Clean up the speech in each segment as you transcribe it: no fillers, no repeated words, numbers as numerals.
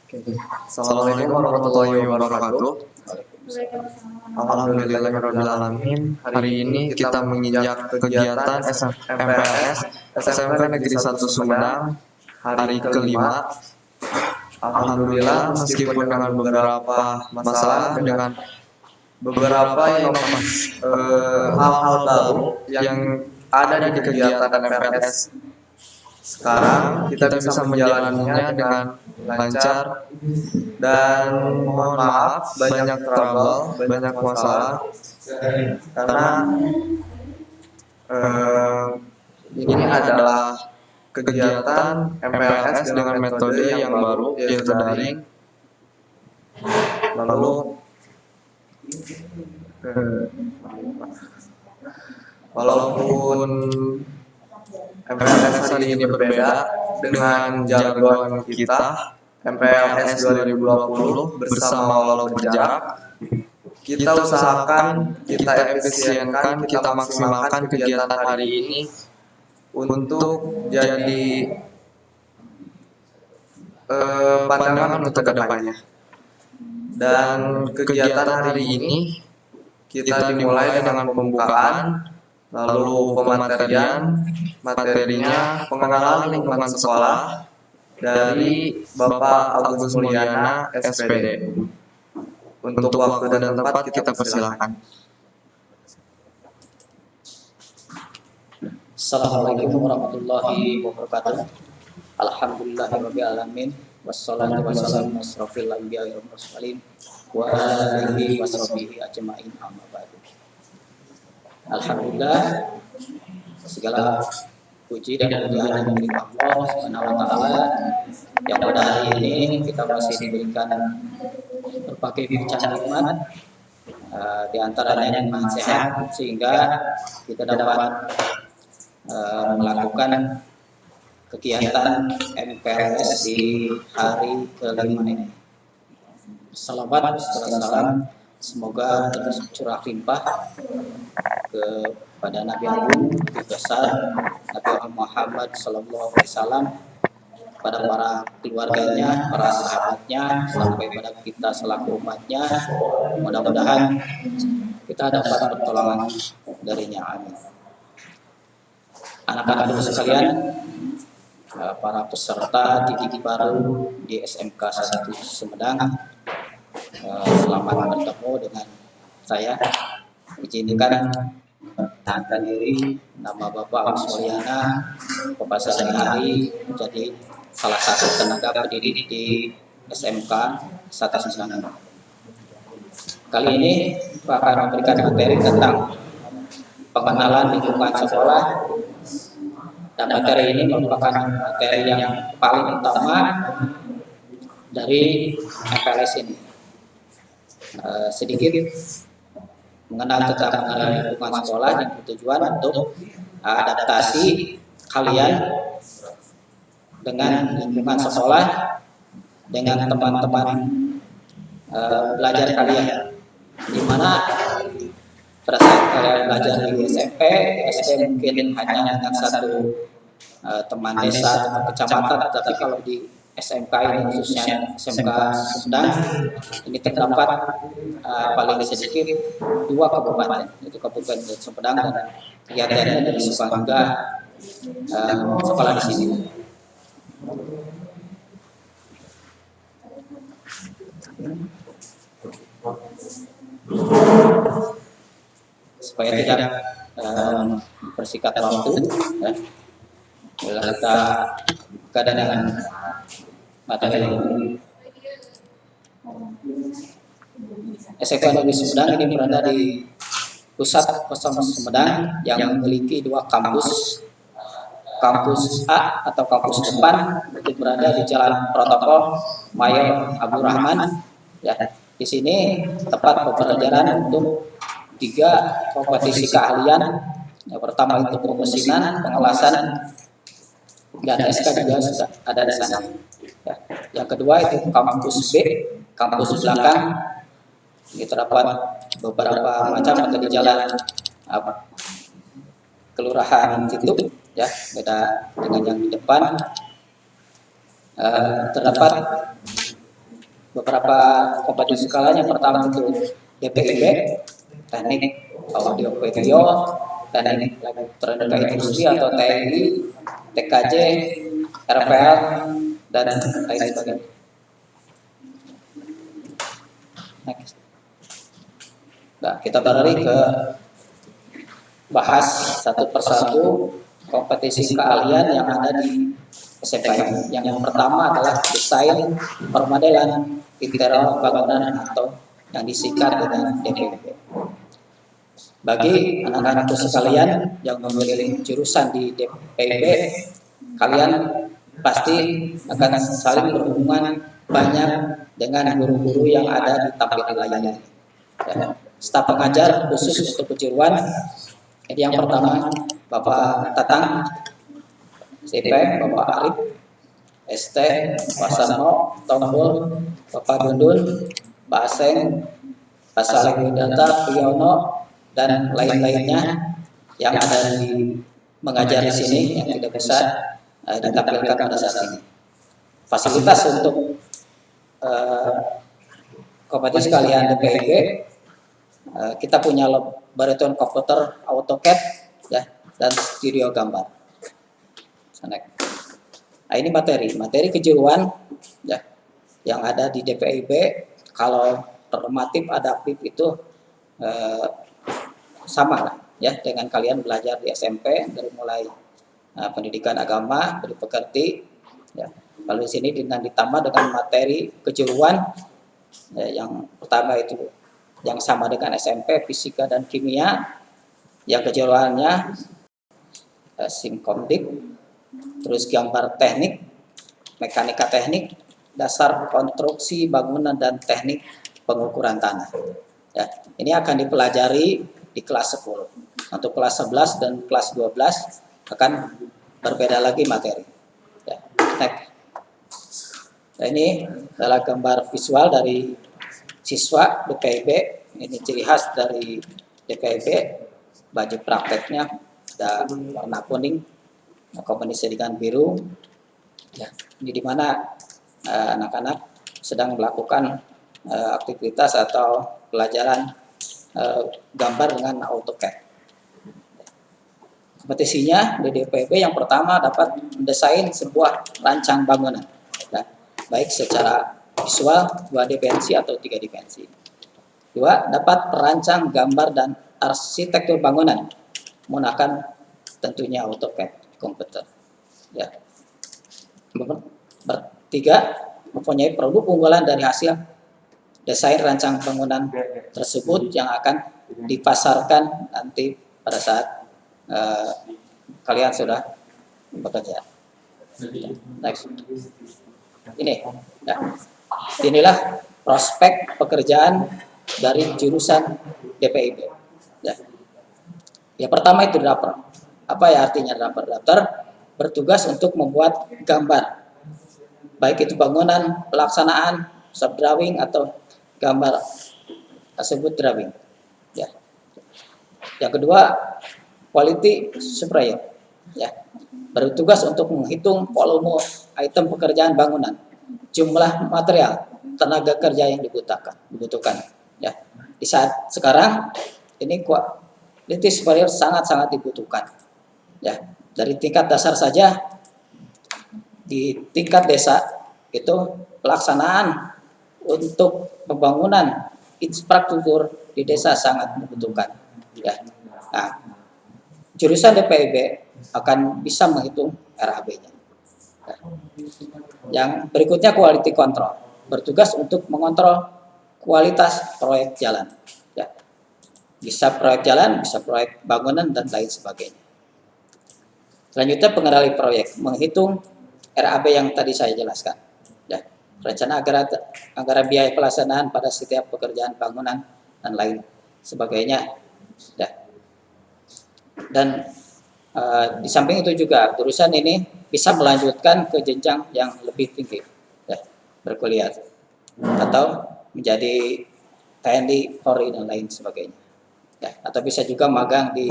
Assalamualaikum warahmatullahi wabarakatuh. Alhamdulillahirrahmanirrahim. Hari ini kita menginjak kegiatan MPLS SMK Negeri 1 Sumedang hari kelima. Alhamdulillah, meskipun dengan beberapa masalah, dengan beberapa hal-hal baru yang ada di kegiatan MPLS sekarang, kita bisa menjalaninya dengan lancar, dan mohon maaf banyak trouble, banyak masalah karena ini adalah kegiatan MPLS dengan metode yang baru, yaitu daring. Lalu walaupun MPLS hari ini berbeda dengan jargon kita MPLS 2020 bersama walau berjarak, kita usahakan, kita efisienkan, kita maksimalkan kegiatan hari ini untuk jadi pandangan untuk kedepannya. Dan kegiatan hari ini kita dimulai dengan pembukaan, lalu materinya pengenalan lingkungan sekolah dari Bapak Agus Mulyana SPD. Untuk waktu dan tempat kita persilakan. Assalamualaikum warahmatullahi wabarakatuh. Alhamdulillahirabbil alamin wassalatu wassalamu asrofil anbiya'i wal mursalin wa alihi washabihi ajmain amma ba'du. Alhamdulillah, segala puji dan pujian milik Allah Subhanahu wa taala yang pada hari ini kita masih diberikan berbagai macam nikmat, di antaranya nikmat sehat, sehingga kita dapat melakukan kegiatan MPLS di hari kelima ini. Salawat serta salam semoga tercurah limpah kepada Nabi Agung, Nabi besar Nabi Muhammad Sallallahu Alaihi Wasallam, pada para keluarganya, para sahabatnya, sampai pada kita selaku umatnya. Mudah-mudahan kita dapat pertolongan darinya. Amin. Anak-anak sekalian, para peserta didik baru di SMK 1 Sumedang, selamat bertemu dengan saya. Izinkan perkenalkan diri, nama Bapak Agus Mulyana, Bapak sehari-hari menjadi salah satu tenaga pendidik di SMK 1 Sumedang. Kali ini Pak akan memberikan materi tentang pengenalan lingkungan sekolah, dan materi ini merupakan materi yang paling utama dari MPLS ini. Sedikit mengenal tentang lingkungan sekolah yang bertujuan untuk adaptasi kalian dengan lingkungan sekolah, dengan teman-teman belajar kalian, di mana pada saat kalian belajar di SMP, SD mungkin hanya dengan satu teman desa, teman kecamatan, tapi kalau di SMK ini, khususnya SMK Sumedang, ini terdapat paling sedikit 2 kabupaten, yaitu Kabupaten Sumedang, dan kegiatannya dari Subangga sekolah di sini. Supaya tidak mempersingkat waktu, ya, kita dengan materi SMK Negeri Sumedang ini berada di pusat kosong Sumedang yang memiliki 2 kampus. Kampus A atau kampus depan itu berada di Jalan Protokol Mayor Abu Rahman. Ya, di sini tempat pembelajaran untuk 3 kompetisi keahlian. Yang pertama itu pemesinan, pengelasan, dan SK juga sudah ada di sana. Ya. Yang kedua itu kampus B, kampus belakang. Ini terdapat beberapa macam, ada di jalan Kelurahan Cituk, ya, beda dengan yang di depan. Terdapat beberapa kompetisi skala. Yang pertama itu DPIB, teknik audio video, teknik elektronika industri atau TI, TKJ, RPL, dan lain sebagainya. Next. Nah, kita beralih ke bahas satu persatu kompetisi keahlian yang ada di SMPM. Yang pertama adalah desain permodelan interior bangunan atau yang disingkat dengan DPIB. Bagi anak-anakku sekalian yang memilih jurusan di DPIB, kalian pasti akan saling berhubungan banyak dengan guru-guru yang ada di tampilan layar. Ya. Staf pengajar khusus untuk kejuruan. Jadi yang pertama Bapak Tatang, CP, Bapak Arif, ST, Pak Sarno, Tombol, Bapak Dundun, Pak Aseng, Pak Saleh Widanta, Priyono, dan lain-lainnya yang ada di mengajar di sini yang tidak bisa ditampilkan pada saat ini. Fasilitas untuk kompetisi kalian DPIB, kita punya laboratorium komputer AutoCAD ya, dan studio gambar. Nah, ini materi kejuruan ya, yang ada di DPIB. Kalau normatif adaptif itu sama lah ya dengan kalian belajar di SMP dari mulai pendidikan agama, dari pekerti ya. Lalu di sini dengan ditambah dengan materi kejuruan ya, yang pertama itu yang sama dengan SMP, fisika dan kimia, yang kejuruannya simkomdik, terus gambar teknik, mekanika teknik, dasar konstruksi bangunan dan teknik pengukuran tanah. Ya, ini akan dipelajari di kelas 10. Untuk kelas 11 dan kelas 12 akan berbeda lagi materi. Ya, next. Nah, ini adalah gambar visual dari siswa DPIB. Ini ciri khas dari DPIB. Baju prakteknya ada warna kuning, kombinasi dengan biru. Ya, ini di mana anak-anak sedang melakukan aktivitas atau pelajaran gambar dengan AutoCAD. Kompetisinya di DPIB yang pertama dapat mendesain sebuah rancang bangunan, ya, baik secara visual 2 dimensi atau 3 dimensi. 2, dapat merancang gambar dan arsitektur bangunan menggunakan tentunya AutoCAD komputer. Ya. 3, mempunyai produk unggulan dari hasil desain rancang bangunan tersebut yang akan dipasarkan nanti pada saat kalian sudah bekerja. Next. Ini, ya. Inilah prospek pekerjaan dari jurusan DPIB. Ya. Yang pertama itu draper. Apa ya artinya draper? Draper bertugas untuk membuat gambar, baik itu bangunan, pelaksanaan, subdrawing atau gambar tersebut drawing. Ya. Yang kedua, quality surveyor, ya, bertugas untuk menghitung volume item pekerjaan bangunan, jumlah material, tenaga kerja yang dibutuhkan. Ya. Di saat sekarang ini quality surveyor sangat-sangat dibutuhkan. Ya. Dari tingkat dasar saja, di tingkat desa itu pelaksanaan untuk pembangunan infrastruktur di desa sangat dibutuhkan. Ya. Nah, jurusan DPIB akan bisa menghitung RAB-nya. Ya. Yang berikutnya quality control, bertugas untuk mengontrol kualitas proyek jalan. Ya. Bisa proyek jalan, bisa proyek bangunan dan lain sebagainya. Selanjutnya pengendali proyek, menghitung RAB yang tadi saya jelaskan. Ya. Rencana anggaran biaya pelaksanaan pada setiap pekerjaan bangunan dan lain sebagainya. Ya. Dan di samping itu juga jurusan ini bisa melanjutkan ke jenjang yang lebih tinggi, ya, berkuliah atau menjadi TNI, Polri dan lain sebagainya. Ya, atau bisa juga magang di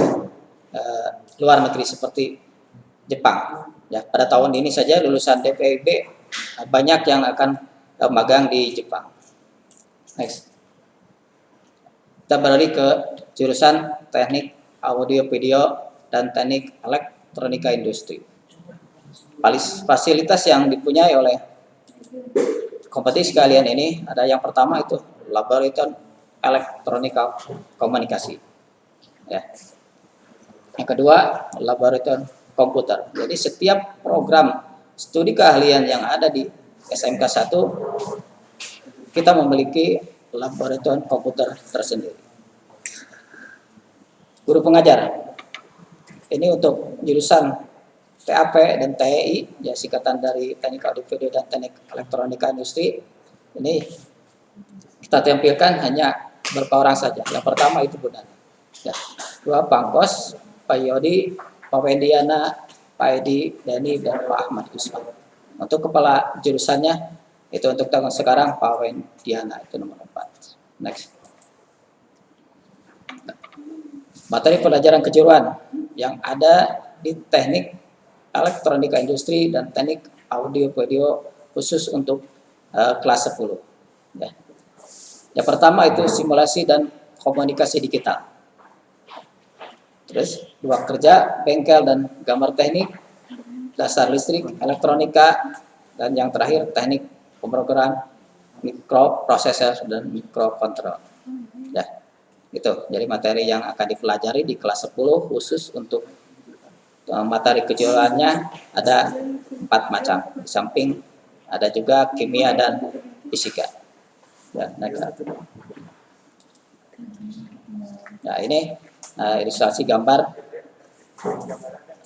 luar negeri seperti Jepang. Ya, pada tahun ini saja lulusan DPIB banyak yang akan magang di Jepang. Next. Kita beralih ke jurusan teknik audio video dan teknik elektronika industri. Fasilitas yang dipunyai oleh kompetisi kalian ini ada yang pertama itu laboratorium elektronika komunikasi. Ya. Yang kedua laboratorium komputer. Jadi setiap program studi keahlian yang ada di SMK 1 kita memiliki laboratorium komputer tersendiri. Guru pengajar. Ini untuk jurusan TAP dan TEI, ya singkatan dari Teknik Audio Video dan Teknik Elektronika Industri. Ini kita tampilkan hanya beberapa orang saja. Yang pertama itu Bu Nana. Ya. Dua Pangkos, Pak Yodi, Pak Wendiana, Pak Edi, Dani, dan Pak Ahmad Gusman. Untuk kepala jurusannya itu untuk tahun sekarang Pak Wendiana itu nomor 4. Next. Materi pelajaran kejuruan yang ada di teknik elektronika industri dan teknik audio video khusus untuk kelas 10. Ya. Yang pertama itu simulasi dan komunikasi digital. Terus dua kerja bengkel dan gambar teknik, dasar listrik, elektronika, dan yang terakhir teknik pemrogram mikroprosesor dan mikrokontrol. Ya. Itu jadi materi yang akan dipelajari di kelas 10 khusus untuk materi kejuruannya ada 4 macam. Di samping ada juga kimia dan fisika. Ya, next. Nah, ini ilustrasi gambar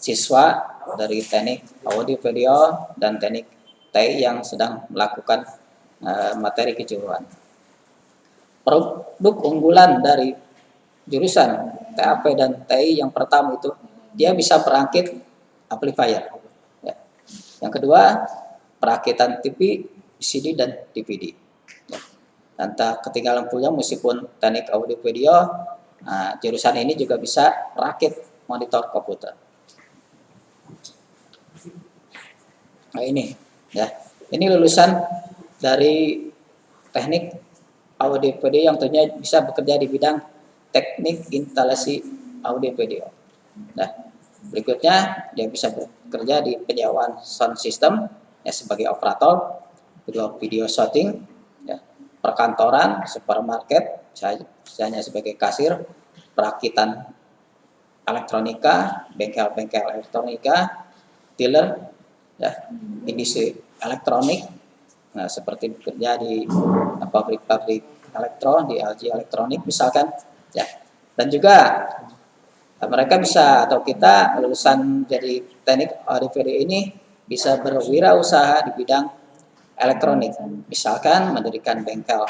siswa dari teknik audio video dan teknik TI yang sedang melakukan materi kejuruan. Produk unggulan dari jurusan TAP dan TI yang pertama itu dia bisa perakit amplifier. Ya. Yang kedua perakitan TV, CD dan DVD. Ya. Tanpa ketinggalan punya meskipun teknik audio video, jurusan ini juga bisa perakit monitor komputer. Nah ini, ya ini lulusan dari teknik audio video yang tentunya bisa bekerja di bidang teknik instalasi audio video. Nah, berikutnya dia bisa bekerja di penyewaan sound system ya sebagai operator, kedua video shooting, ya, perkantoran, supermarket, misalnya sebagai kasir, perakitan elektronika, bengkel-bengkel elektronika, dealer, ya, industri elektronik. Nah, seperti bekerja di pabrik-pabrik elektron, di LG Elektronik misalkan, ya. Dan juga mereka bisa atau kita lulusan dari teknik audio video ini bisa berwirausaha di bidang elektronik. Misalkan mendirikan bengkel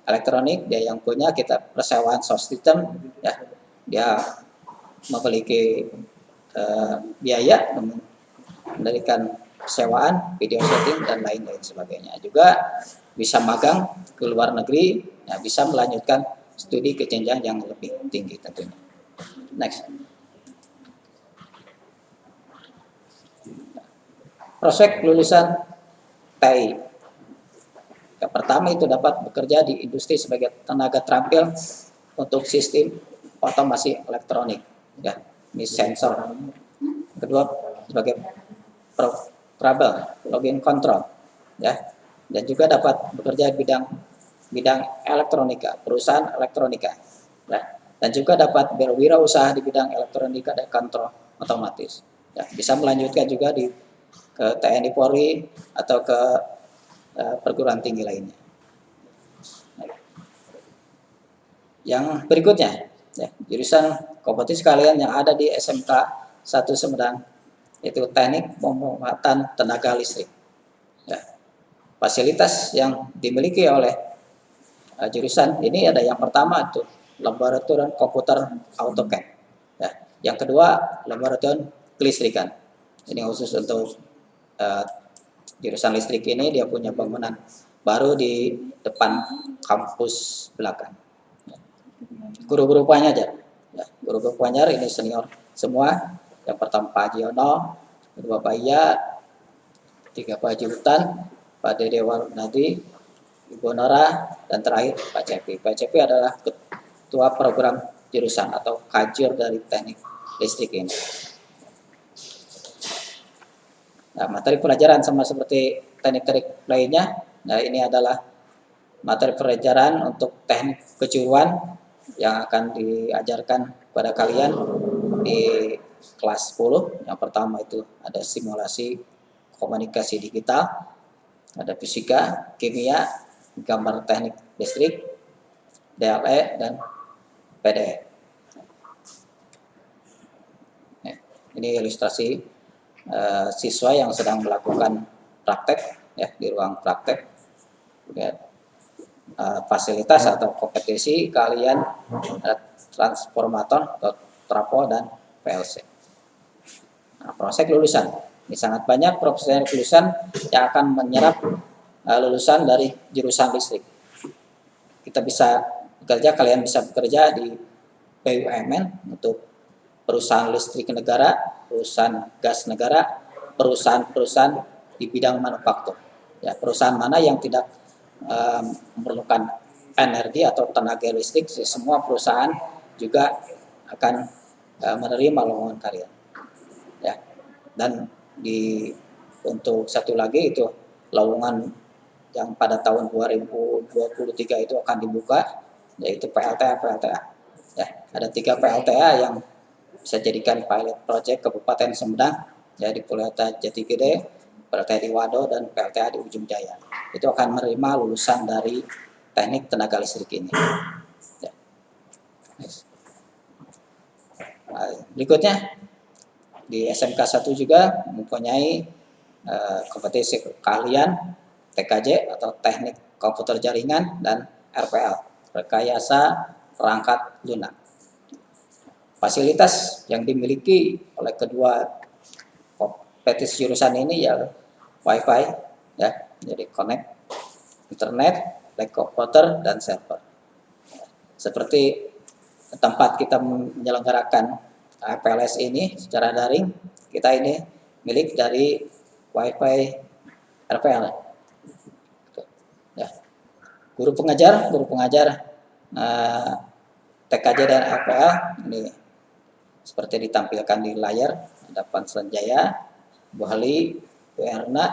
elektronik, dia yang punya kita persewaan sound system, ya. Dia memiliki biaya mendirikan sewaan, video setting dan lain-lain sebagainya. Juga bisa magang ke luar negeri, ya, bisa melanjutkan studi ke jenjang yang lebih tinggi tentunya. Next. Prospek lulusan TI. Yang pertama itu dapat bekerja di industri sebagai tenaga terampil untuk sistem otomasi elektronik. Ya, ini sensor. Kedua sebagai trouble, login control, ya, dan juga dapat bekerja di bidang elektronika, perusahaan elektronika, ya, dan juga dapat berwirausaha di bidang elektronika dan kontrol otomatis, ya, bisa melanjutkan juga ke TNI Polri atau ke perguruan tinggi lainnya. Yang berikutnya, ya, jurusan kompetisi kalian yang ada di SMK 1 Sumedang itu teknik pemanfaatan tenaga listrik. Ya. Fasilitas yang dimiliki oleh jurusan ini ada yang pertama itu laboratorium komputer AutoCAD. Ya. Yang kedua laboratorium kelistrikan. Ini khusus untuk jurusan listrik ini dia punya bangunan baru di depan kampus belakang. Ya. Guru-guru pengajar, ya. Guru-guru pengajar ini senior semua. Yang pertama Pak Jiono, kedua Pak Iya, tiga Pak Haji Hutan, Pak Dede Warnadi, Ibu Nora, dan terakhir Pak Cepi. Pak Cepi adalah ketua program jurusan atau kajur dari teknik listrik ini. Nah, materi pelajaran sama seperti teknik-teknik lainnya. Nah, ini adalah materi pelajaran untuk teknik kejuruan yang akan diajarkan kepada kalian di kelas 10. Yang pertama itu ada simulasi komunikasi digital, ada fisika, kimia, gambar teknik listrik, DLE, dan PDE. Nah, ini ilustrasi siswa yang sedang melakukan praktek ya di ruang praktek. Ya, fasilitas atau kompetisi kalian transformator, trafo, dan PLC. Nah, proses lulusan ini sangat banyak proses lulusan yang akan menyerap lulusan dari jurusan listrik. Kita bisa bekerja, kalian bisa bekerja di BUMN untuk perusahaan listrik negara, perusahaan gas negara, perusahaan-perusahaan di bidang manufaktur. Ya, perusahaan mana yang tidak memerlukan energi atau tenaga listrik, semua perusahaan juga akan menerima lowongan kalian. Ya, dan untuk satu lagi itu lowongan yang pada tahun 2023 itu akan dibuka, yaitu PLTA. Ya, ada 3 PLTA yang bisa jadikan pilot project Kabupaten Sumedang, ya, di PLTA Jati Gede, PLTA di Wado, dan PLTA di Ujung Jaya. Itu akan menerima lulusan dari teknik tenaga listrik ini. Ya. Nah, berikutnya di SMK 1 juga mempunyai kompetisi keahlian TKJ atau teknik komputer jaringan dan RPL, rekayasa perangkat lunak. Fasilitas yang dimiliki oleh kedua kompetisi jurusan ini ya WiFi, ya, jadi connect internet, like komputer, dan server. Seperti tempat kita menyelenggarakan PLS ini secara daring, kita ini milik dari WiFi RPL. Ya. Guru pengajar TKJ dan RPL ini seperti ditampilkan di layar. Ada Panslan Jaya, Bu Hali, Bu Erna,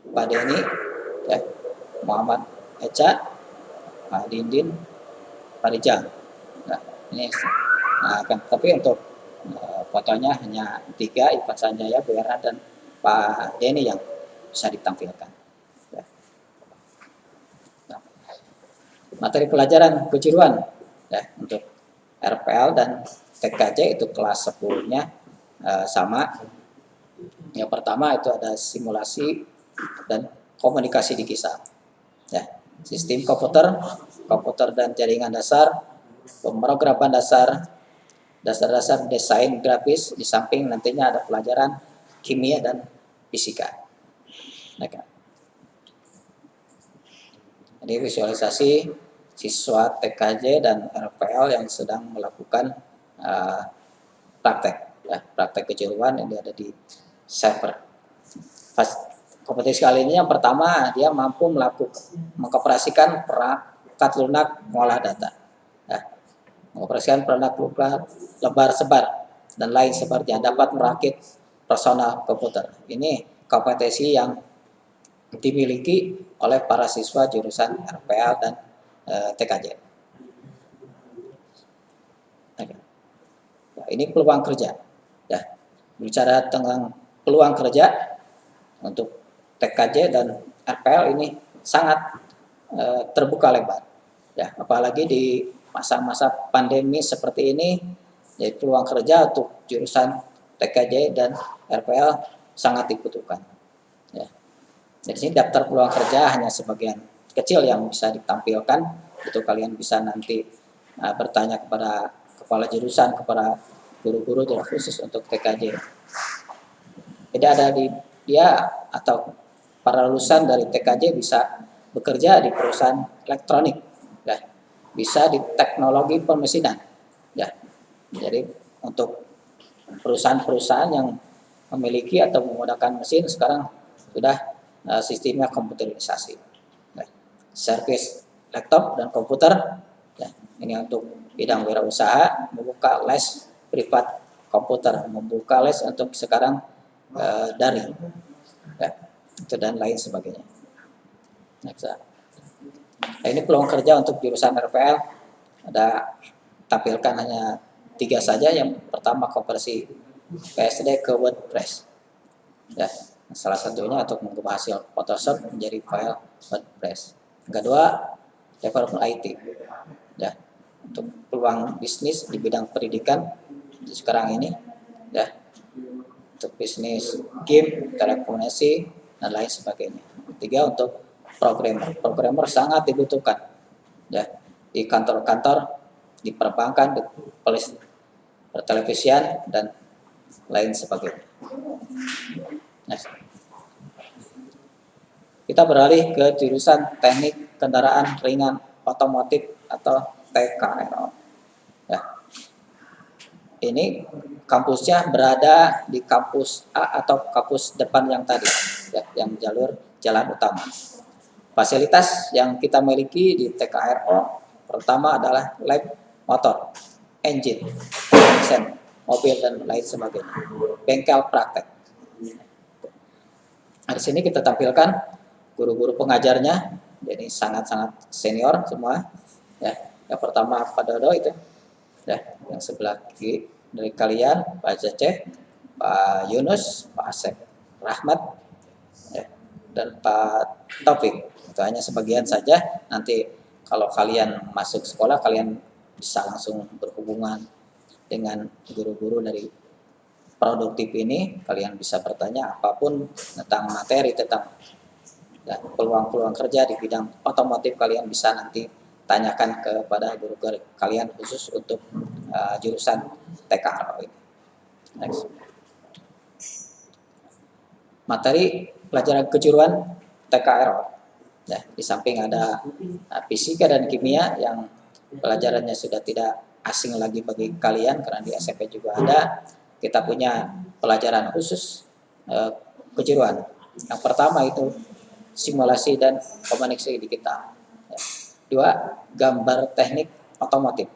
Pak Deni, ya, Muhammad Eca, Pak Dindin, Pak Rijal. Nah, ini tapi untuk fotonya hanya 3, Ivan Sanjaya, Bu Erna, dan Pak Deni yang bisa ditampilkan. Ya. Nah, materi pelajaran kejuruan ya, untuk RPL dan TKJ itu kelas 10-nya sama. Yang pertama itu ada simulasi dan komunikasi digital. Ya, sistem komputer dan jaringan dasar, pemrograman dasar desain grafis, di samping nantinya ada pelajaran kimia dan fisika. Ini visualisasi siswa TKJ dan RPL yang sedang melakukan praktek kejuruan yang ada di server. Kompetisi kali ini yang pertama, dia mampu mengoperasikan perangkat lunak mengolah data. Ya, mengoperasikan perangkat lunak lebar sebar dan lain sebagainya, dapat merakit personal komputer. Ini kompetensi yang dimiliki oleh para siswa jurusan RPL dan TKJ. Nah, ini peluang kerja. Ya, bicara tentang peluang kerja untuk TKJ dan RPL ini sangat terbuka lebar. Ya, apalagi di masa-masa pandemi seperti ini, jadi peluang kerja untuk jurusan TKJ dan RPL sangat dibutuhkan. Ya. Jadi sini daftar peluang kerja hanya sebagian kecil yang bisa ditampilkan. Itu kalian bisa nanti bertanya kepada kepala jurusan, kepada guru-guru khusus untuk TKJ. Jadi ada dia atau para lulusan dari TKJ bisa bekerja di perusahaan elektronik, ya, bisa di teknologi pemesinan, ya. Jadi untuk perusahaan-perusahaan yang memiliki atau menggunakan mesin sekarang sudah sistemnya komputerisasi. Ya. servis laptop dan komputer. Ya, ini untuk bidang wirausaha, membuka les privat komputer, membuka les untuk sekarang daring, ya, itu dan lain sebagainya. Next. Nah, ini peluang kerja untuk jurusan RPL ada tampilkan hanya 3 saja. Yang pertama konversi PSD ke WordPress, ya, salah satunya untuk mengubah hasil Photoshop menjadi file WordPress. Yang kedua developer IT, ya, untuk peluang bisnis di bidang pendidikan sekarang ini, ya, untuk bisnis game, telekomunikasi dan lain sebagainya. Ketiga untuk programmer sangat dibutuhkan, ya, di kantor-kantor, di perbankan, di pertelevisian dan lain sebagainya. Next. Kita beralih ke jurusan teknik kendaraan ringan otomotif atau TKRO. Ya. Ini kampusnya berada di kampus A atau kampus depan yang tadi, ya, yang jalur jalan utama. Fasilitas yang kita miliki di TKRO pertama adalah lab motor, engine, mesin, mobil dan lain sebagainya. Bengkel praktek. Nah, di sini kita tampilkan guru-guru pengajarnya, jadi sangat-sangat senior semua. Ya, yang pertama Pak Dodo itu, ya, yang sebelah kiri dari kalian Pak Cecep, Pak Yunus, Pak Asep Rahmat, ya, dan Pak Taufik. Itu hanya sebagian saja. Nanti kalau kalian masuk sekolah, kalian bisa langsung berhubungan dengan guru-guru dari produktif ini. Kalian bisa bertanya apapun tentang materi, tentang, ya, peluang-peluang kerja di bidang otomotif, kalian bisa nanti tanyakan kepada guru kalian khusus untuk jurusan TKRO ini. Next. Materi pelajaran kejuruan TKRO, ya, di samping ada fisika dan kimia yang pelajarannya sudah tidak asing lagi bagi kalian karena di SMP juga ada. Kita punya pelajaran khusus kejuruan. Yang pertama itu simulasi dan komunikasi digital. 2. Gambar teknik otomotif.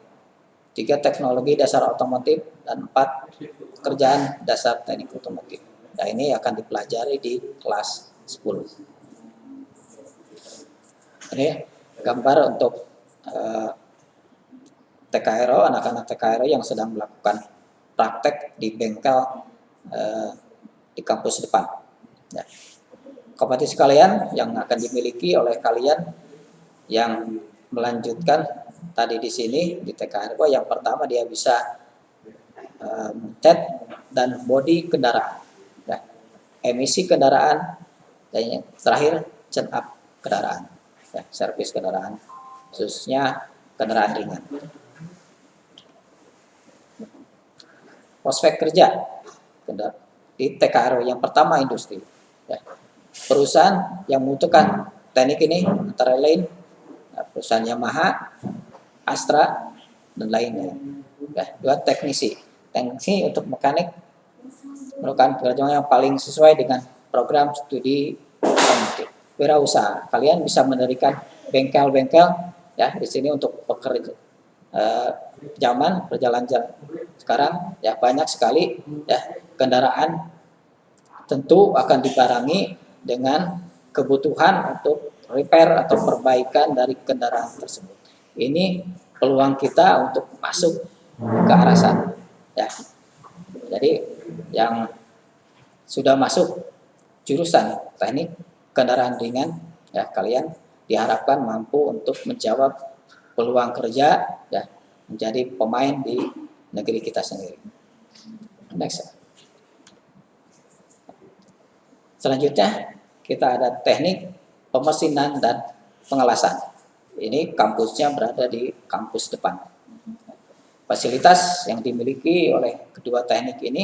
3. Teknologi dasar otomotif. Dan 4. Pekerjaan dasar teknik otomotif. Nah, ini akan dipelajari di kelas 10. Ini gambar untuk TKRO, anak-anak TKRO yang sedang melakukan praktek di bengkel di kampus depan. Ya. Kompetisi kalian yang akan dimiliki oleh kalian yang melanjutkan tadi di sini di TKRO, yang pertama dia bisa cat dan bodi kendaraan, ya, emisi kendaraan, dan yang terakhir cat up kendaraan, ya, servis kendaraan, khususnya kendaraan ringan. Prospek kerja di TKRO yang pertama industri, ya. Perusahaan yang membutuhkan teknik ini antara lain perusahaan Yamaha, Astra dan lainnya. Ya, 2. Teknisi untuk mekanik merupakan pekerjaan yang paling sesuai dengan program studi otomotif. Wirausaha, kalian bisa mendirikan bengkel-bengkel, ya, di sini untuk pekerja zaman berjalan sekarang, ya, banyak sekali, ya, kendaraan tentu akan dibarengi dengan kebutuhan untuk repair atau perbaikan dari kendaraan tersebut. Ini peluang kita untuk masuk ke arah sana, ya. Jadi yang sudah masuk jurusan teknik kendaraan ringan, ya, kalian diharapkan mampu untuk menjawab peluang kerja, ya, menjadi pemain di negeri kita sendiri. Next. Selanjutnya kita ada teknik pemesinan dan pengelasan. Ini kampusnya berada di kampus depan. Fasilitas yang dimiliki oleh kedua teknik ini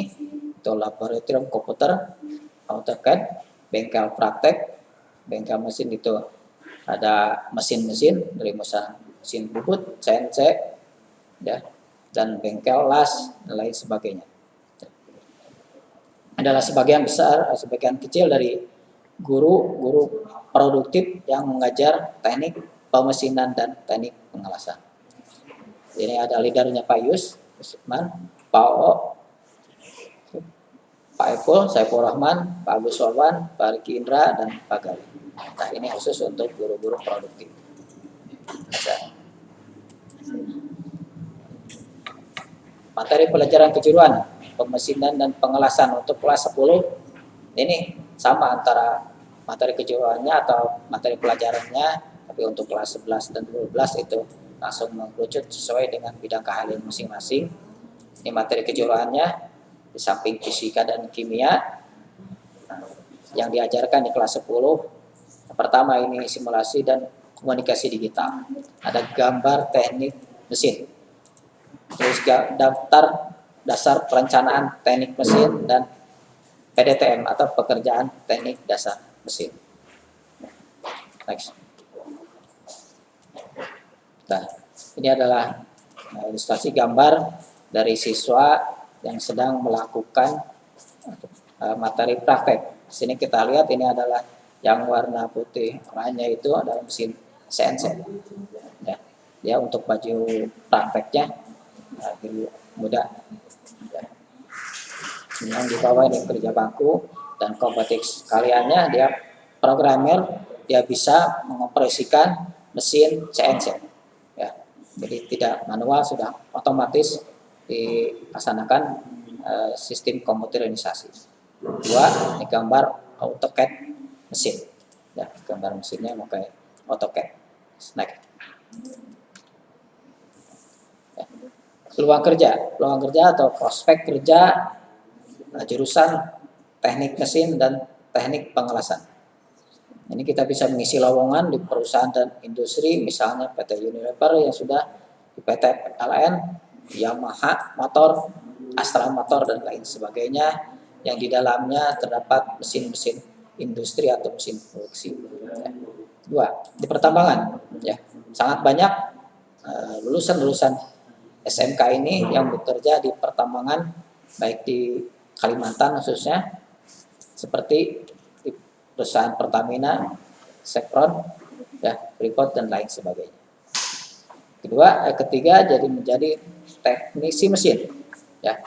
itu laboratorium komputer, AutoCAD, bengkel praktek, bengkel mesin itu ada mesin-mesin dari mesin bubut, CNC, ya, dan bengkel las dan lain sebagainya. Adalah sebagian besar, sebagian kecil dari guru produktif yang mengajar teknik pemesinan dan teknik pengelasan. Ini ada leadernya Pak Yus, Usman, Pak O, Pak Epul, Saiful Rahman, Pak Agus Wawan, Pak Riki Indra, dan Pak Gali. Nah, ini khusus untuk guru-guru produktif. Materi pelajaran kejuruan, pemesinan dan pengelasan untuk kelas 10 ini sama antara materi kejuruannya atau materi pelajarannya, tapi untuk kelas 11 dan 12 itu langsung mengerucut sesuai dengan bidang keahlian masing-masing. Ini materi kejuruannya di samping fisika dan kimia yang diajarkan di kelas 10. Yang pertama ini simulasi dan komunikasi digital. Ada gambar teknik mesin. Terus daftar dasar perencanaan teknik mesin dan PDTM atau pekerjaan teknik dasar mesin. Next. Nah, ini adalah ilustrasi gambar dari siswa yang sedang melakukan materi praktek. Di sini kita lihat ini adalah yang warna putih oranye itu adalah mesin CNC. Ya, dia untuk baju prakteknya lebih mudah. Ya. Yang di bawah ini kerja baku dan kompetensi kaliannya dia programmer, dia bisa mengoperasikan mesin CNC. Ya, jadi tidak manual, sudah otomatis dilaksanakan sistem komputerisasi. Dua, ini gambar AutoCAD mesin. Ya, gambar mesinnya pakai AutoCAD. Next. Ya. Peluang kerja atau prospek kerja jurusan teknik mesin dan teknik pengelasan. Ini kita bisa mengisi lowongan di perusahaan dan industri, misalnya PT Unilever yang sudah di PT PLN, Yamaha Motor, Astra Motor, dan lain sebagainya, yang di dalamnya terdapat mesin-mesin industri atau mesin produksi. Dua, di pertambangan, ya sangat banyak lulusan-lulusan SMK ini yang bekerja di pertambangan, baik di Kalimantan khususnya, seperti di perusahaan Pertamina, Chevron, ya, Freeport, dan lain sebagainya. Ketiga, jadi menjadi teknisi mesin, ya.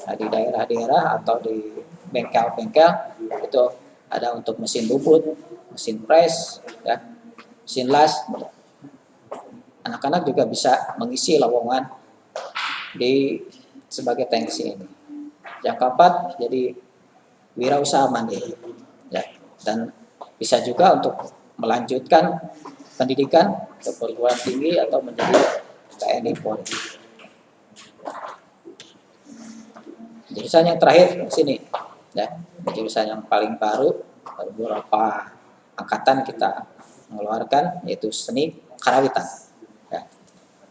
Nah, di daerah-daerah atau di bengkel-bengkel itu ada untuk mesin bubut, mesin press, ya, mesin las. Anak-anak juga bisa mengisi lowongan sebagai teknisi ini. Yang keempat, jadi wirausaha mandiri, ya, dan bisa juga untuk melanjutkan pendidikan ke perguruan tinggi atau menjadi TNI Polri. Jurusan yang terakhir di sini, ya, jurusan yang paling baru beberapa angkatan kita mengeluarkan, yaitu seni karawitan. Ya.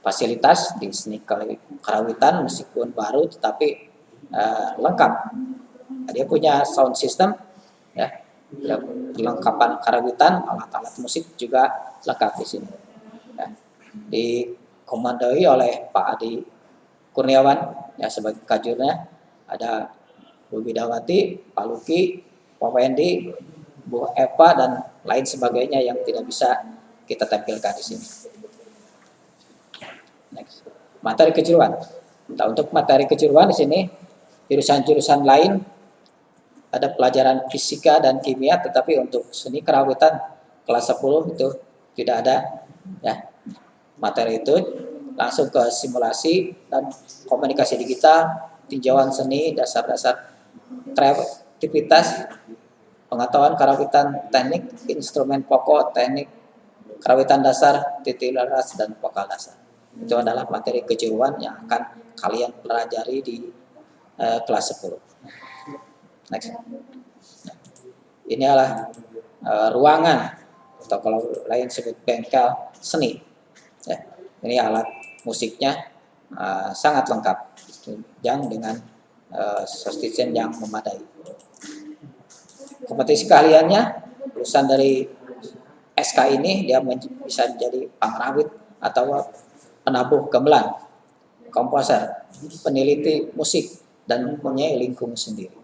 Fasilitas di seni karawitan meskipun baru tetapi lengkap. Dia punya sound system, ya, perlengkapan karawitan, alat-alat musik juga lengkap di sini. Ya. Dikomandoi oleh Pak Adi Kurniawan, ya, sebagai kajurnya. Ada Bu Bidawati, Pak Luki, Pak Wendy, Bu Eva, dan lain sebagainya yang tidak bisa kita tampilkan di sini. Next. Materi kejuruan. Nah, untuk materi kejuruan di sini jurusan-jurusan lain ada pelajaran fisika dan kimia, tetapi untuk seni kerawitan kelas 10 itu tidak ada, ya. Materi itu langsung ke simulasi dan komunikasi digital, tinjauan seni, dasar-dasar kreativitas, pengetahuan karawitan teknik, instrumen pokok, teknik karawitan dasar, titik laras, dan vokal dasar. Itu adalah materi kejuruan yang akan kalian pelajari di kelas 10. Next. Ini adalah ruangan atau kalau lain sebut bengkel seni. Ya. Ini alat musiknya sangat lengkap, yang dengan sostisien yang memadai. Kompetensi keahliannya, lulusan dari SK ini dia bisa menjadi pengrawit atau penabuh gamelan, komposer, peneliti musik, dan mempunyai lingkungan sendiri.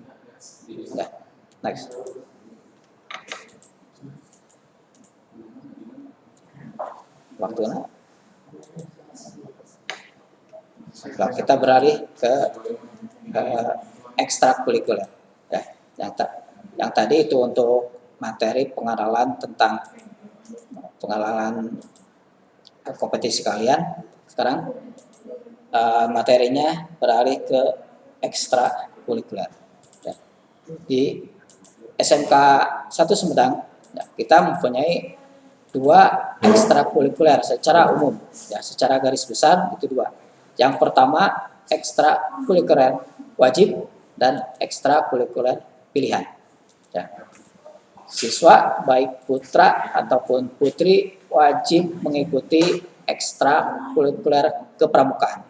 Ya, next. waktunya. Nah, kita beralih ke ekstrakurikuler. Ya, yang tadi itu untuk materi pengenalan tentang kompetisi kalian. Sekarang materinya beralih ke ekstrakurikuler. Ya. Di SMK 1 Sumedang, ya, kita mempunyai 2 ekstrakurikuler secara umum. Ya, secara garis besar itu 2. Yang pertama ekstrakurikuler wajib dan ekstrakurikuler pilihan. Ya. Siswa baik putra ataupun putri wajib mengikuti ekstrakurikuler kepramukaan.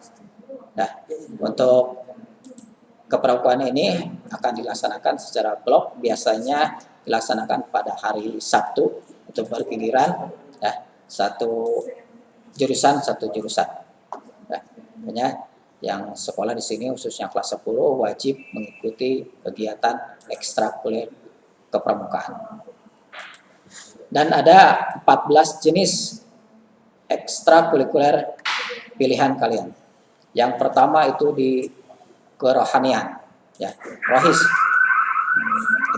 Nah, untuk kepramukaan ini akan dilaksanakan secara blok, biasanya dilaksanakan pada hari Sabtu untuk bergiliran, ya, satu jurusan. Nah, makanya yang sekolah di sini khususnya kelas 10 wajib mengikuti kegiatan ekstrakurikuler kepramukaan. Dan ada 14 jenis ekstrakurikuler pilihan kalian. Yang pertama itu di kerohanian, ya, rohis.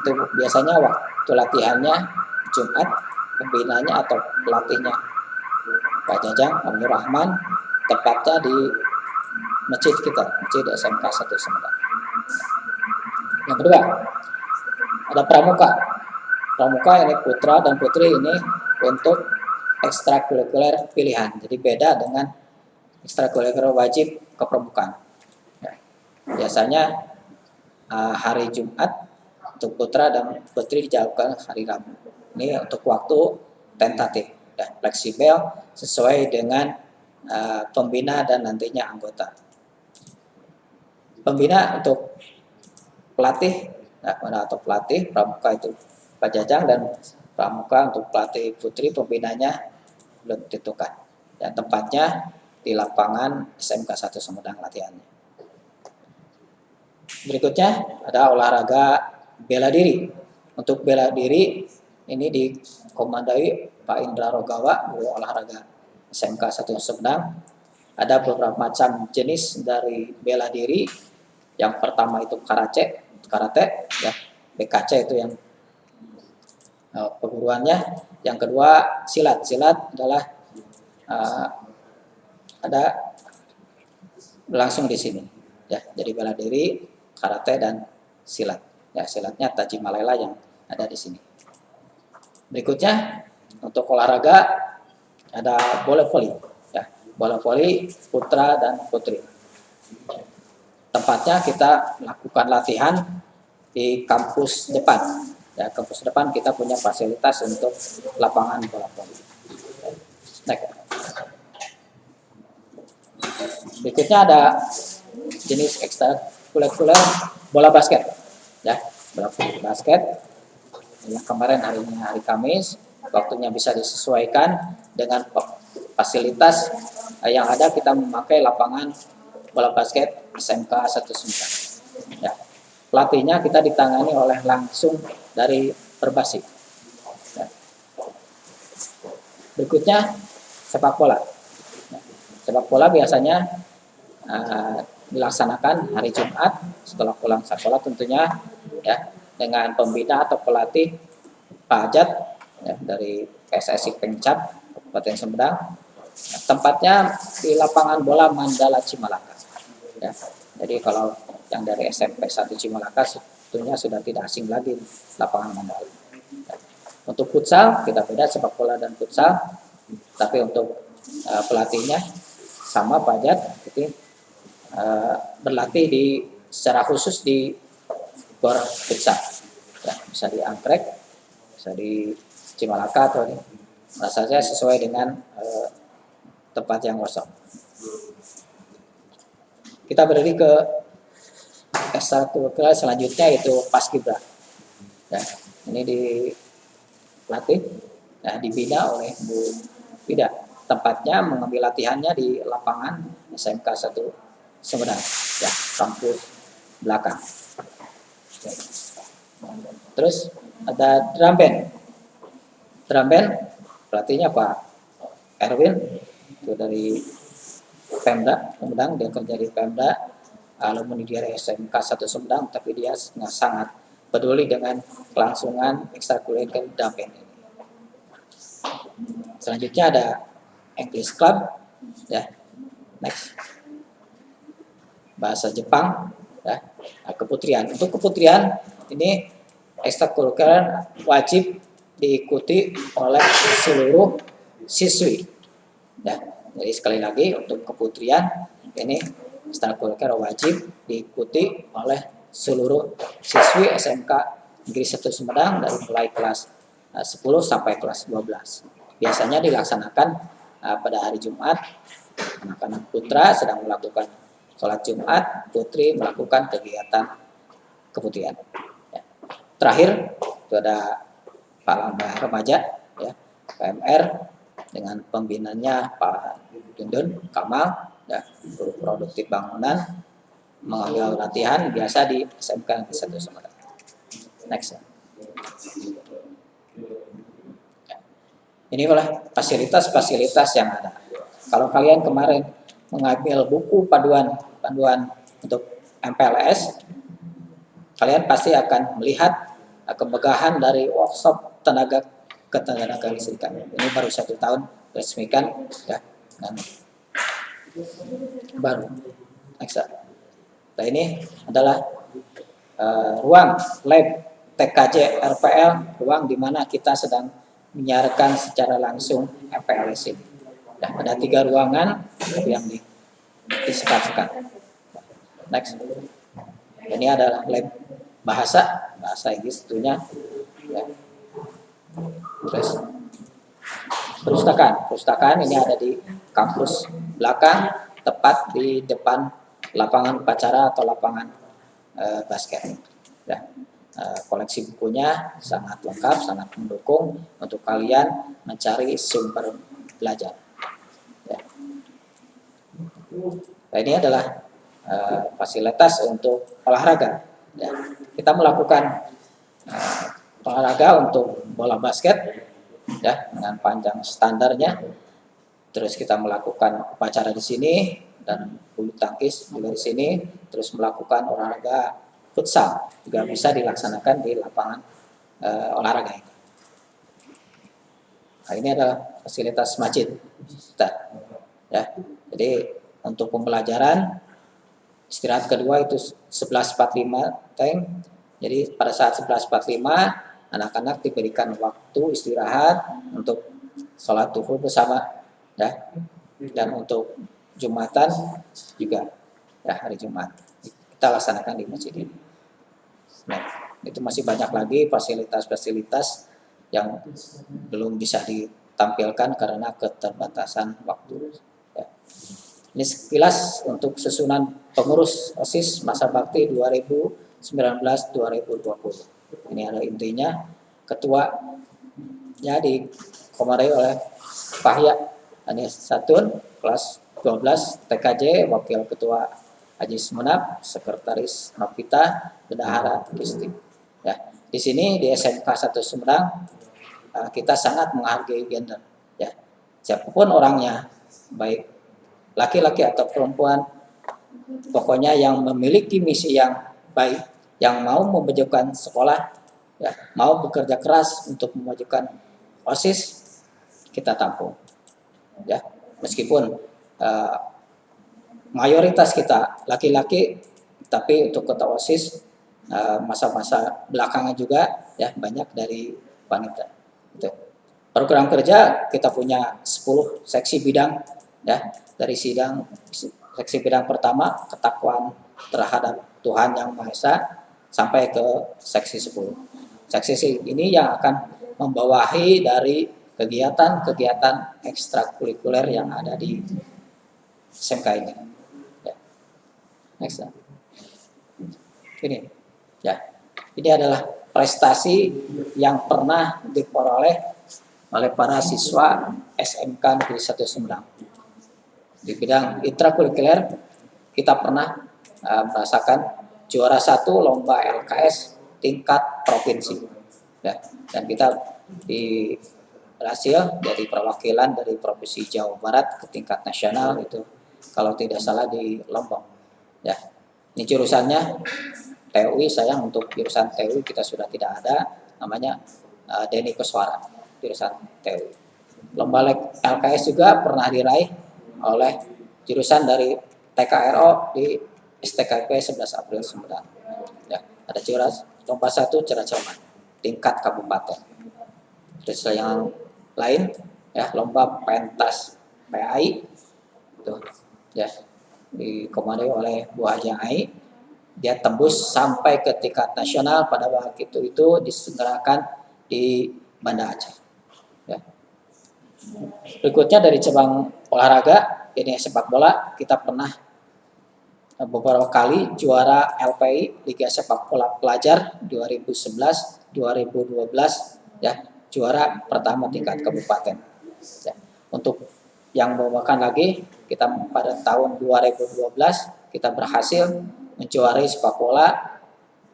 Itu biasanya waktu latihannya Jumat, pembinanya atau pelatihnya Pak Jajang Abdul Rahman, tepatnya di masjid kita, masjid SMK 1 Sumedang. Yang kedua, ada pramuka. Pramuka ini putra dan putri ini untuk ekstrakurikuler pilihan. Jadi beda dengan ekstrakurikuler wajib kepramukaan. Ya. Biasanya hari Jumat untuk putra dan putri dijauhkan hari Rabu. Ini untuk waktu tentatif, ya, fleksibel sesuai dengan pembina dan nantinya anggota. Pembina untuk pelatih, atau pelatih pramuka itu Pak Jajang, dan pramuka untuk pelatih putri pembinanya belum ditentukan. Ya, tempatnya di lapangan SMK 1 Sumedang latihannya. Berikutnya ada olahraga bela diri. Untuk bela diri ini dikomandai Pak Indra Rogawa, guru olahraga SMK 1 Sumedang. Ada beberapa macam jenis dari bela diri. Yang pertama itu karate, ya, BKC itu yang perguruannya. Yang kedua silat adalah ada langsung di sini, ya. Jadi bela diri, karate dan silat. Ya, silatnya Tajimalela yang ada di sini. Berikutnya untuk olahraga ada bola voli, ya, bola voli putra dan putri. Tempatnya kita melakukan latihan di kampus depan. Ya, kampus depan kita punya fasilitas untuk lapangan bola voli. Berikutnya ada jenis ekstrakurikuler bola basket, ya, bola basket. Yang kemarin harinya hari Kamis, waktunya bisa disesuaikan dengan fasilitas yang ada. Kita memakai lapangan bola basket SMK 1 Sumedang. Ya. Pelatihnya kita ditangani oleh langsung dari Perbasih. Ya. Berikutnya sepak bola. Ya. Sepak bola biasanya dilaksanakan hari Jumat setelah pulang sekolah tentunya, ya, dengan pembina atau pelatih Pak Ajat, ya, dari PSSI Pengcap Kabupaten Sumedang. Nah, tempatnya di lapangan bola Mandala Cimalaka. Ya. Jadi kalau yang dari SMP 1 Cimalaka tentunya sudah tidak asing lagi lapangan Mandala. Ya. Untuk futsal kita beda, sepak bola dan futsal, tapi untuk pelatihnya sama Pak Ajat, jadi berlatih secara khusus di gor futsal, ya, bisa di Anggrek, bisa di Cimalaka, atau saja sesuai dengan tempat yang kosong. Kita beralih ke ekstrakurikuler selanjutnya yaitu paskibra. Ya, ini dilatih, ya, dibina oleh Bu Pida. Tempatnya mengambil latihannya di lapangan SMK 1 Sumedang, ya, kampus belakang. Ya. Terus ada drum band. Drum band pelatihnya Pak Erwin itu dari Pemda Sumedang, dia kerja di Pemda, alumni dari SMK 1 Sumedang, tapi dia sangat peduli dengan kelangsungan ekstrakurikuler Dapen ini. Selanjutnya ada English Club, ya. Next, bahasa Jepang, ya. Nah, keputrian. Untuk keputrian ini ekstrakurikuler wajib diikuti oleh seluruh siswi. Ya. Jadi sekali lagi untuk keputrian ini ekstrakurikuler wajib diikuti oleh seluruh siswi SMK Negeri 1 Sumedang dari mulai kelas 10 sampai kelas 12. Biasanya dilaksanakan pada hari Jumat. Anak-anak putra sedang melakukan sholat Jumat, putri melakukan kegiatan keputrian. Ya. Terakhir itu ada Pak Lambah Remaja, ya, PMR dengan pembinanya Pak Dundun Kamal, ya, guru produktif bangunan, mengambil latihan biasa di SMK Negeri 1 Sumedang. Next. Ya. Ini adalah fasilitas-fasilitas yang ada. Kalau kalian kemarin mengambil buku panduan untuk MPLS, kalian pasti akan melihat kemegahan dari workshop tenaga ketenaga listrikan. Ini baru 1 tahun resmikan, ya, dan baru. Next. Nah, ini adalah ruang lab TKJ RPL, ruang di mana kita sedang menyiarkan secara langsung MPLS ini. Nah, ada 3 ruangan yang disekat-sekat. Next. Ini adalah lab bahasa Inggris tentunya. Ya. Terus perpustakaan ini ada di kampus belakang, tepat di depan lapangan upacara atau lapangan basket. Ya. Koleksi bukunya sangat lengkap, sangat mendukung untuk kalian mencari sumber belajar. Ya. Nah, ini adalah fasilitas untuk olahraga. Ya. Kita melakukan olahraga untuk bola basket, ya, dengan panjang standarnya. Terus kita melakukan upacara di sini dan bulu tangkis juga di sini. Terus melakukan olahraga futsal juga bisa dilaksanakan di lapangan olahraga ini. Nah, ini adalah fasilitas masjid. Ya, jadi untuk pembelajaran istirahat kedua itu 11.45 time. Jadi pada saat 11.45 anak-anak diberikan waktu istirahat untuk sholat duhur bersama, ya, dan untuk Jumatan juga, ya, hari Jumat kita laksanakan di masjid ini. Nah, itu masih banyak lagi fasilitas-fasilitas yang belum bisa ditampilkan karena keterbatasan waktu. Ya. Ini sekilas untuk susunan pengurus OSIS masa bakti 2019-2020. Ini ada intinya. Ketua ya dikomandoi oleh Fahya Anies Satun, kelas 12 TKJ, wakil ketua Haji Semenap, sekretaris Novita, bendahara Kisti. Ya, di sini di SMK 1 Sumedang kita sangat menghargai gender. Ya, siapapun orangnya, baik laki-laki atau perempuan, pokoknya yang memiliki misi yang baik, yang mau memajukan sekolah, ya, mau bekerja keras untuk memajukan OSIS, kita tampung. Ya, meskipun mayoritas kita laki-laki, tapi untuk ketua OSIS masa-masa belakangan juga, ya, banyak dari wanita. Itu. Program kerja kita punya 10 seksi bidang, ya, dari seksi bidang pertama ketakwaan terhadap Tuhan Yang Maha Esa sampai ke seksi 10. Seksi ini yang akan membawahi dari kegiatan-kegiatan ekstrakurikuler yang ada di SMK ini. Ya. Next. Ini, ya, ini adalah prestasi yang pernah diperoleh oleh para siswa SMK Negeri 1 Sumedang. Di bidang intrakurikuler kita pernah merasakan juara 1 lomba LKS tingkat provinsi. Ya, dan kita berhasil dari perwakilan dari Provinsi Jawa Barat ke tingkat nasional itu kalau tidak salah di Lombok. Ya, ini jurusannya TUI. Sayang untuk jurusan TUI kita sudah tidak ada, namanya Denny Koswara jurusan TUI. Lomba LKS juga pernah diraih oleh jurusan dari TKRO di STKP 11 April Sumedang. Ya, ada juara lomba 1 cerdas cermat tingkat kabupaten. Terus yang lain ya lomba pentas PAI itu ya dikomandoi oleh Bu Haji Ai. Dia tembus sampai ke tingkat nasional pada waktu itu diselenggarakan di Banda Aceh. Ya. Berikutnya dari cabang olahraga, ini sepak bola, kita pernah beberapa kali juara LPI Liga Sepak Bola Pelajar 2011, 2012 ya, juara pertama tingkat kabupaten. Ya. Untuk yang membawakan lagi, kita pada tahun 2012 kita berhasil menjuarai sepak bola